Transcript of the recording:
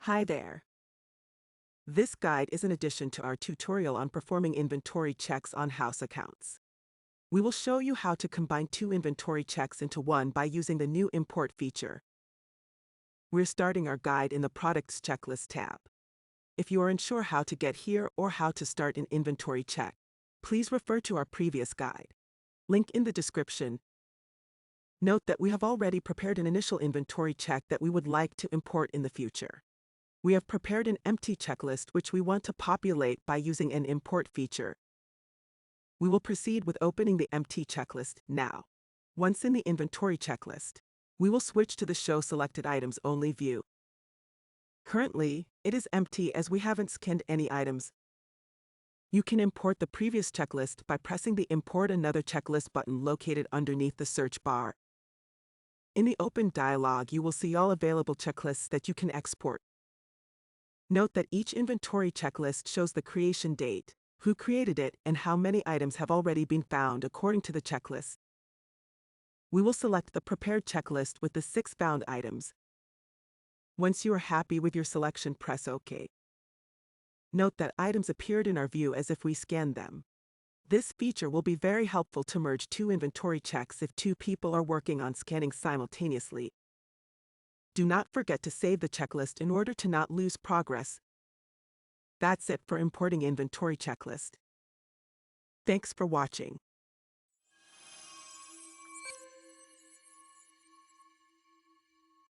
Hi there. This guide is an addition to our tutorial on performing inventory checks on house accounts. We will show you how to combine two inventory checks into one by using the new import feature. We're starting our guide in the Products Checklist tab. If you are unsure how to get here or how to start an inventory check, please refer to our previous guide. Link in the description. Note that we have already prepared an initial inventory check that we would like to import in the future. We have prepared an empty checklist which we want to populate by using an import feature. We will proceed with opening the empty checklist now. Once in the inventory checklist, we will switch to the Show Selected Items Only view. Currently, it is empty as we haven't scanned any items. You can import the previous checklist by pressing the Import Another Checklist button located underneath the search bar. In the Open dialog, you will see all available checklists that you can export. Note that each inventory checklist shows the creation date, who created it, and how many items have already been found according to the checklist. We will select the prepared checklist with the 6 found items. Once you are happy with your selection, press OK. Note that items appeared in our view as if we scanned them. This feature will be very helpful to merge two inventory checks if two people are working on scanning simultaneously. Do not forget to save the checklist in order to not lose progress. That's it for importing inventory checklist. Thanks for watching.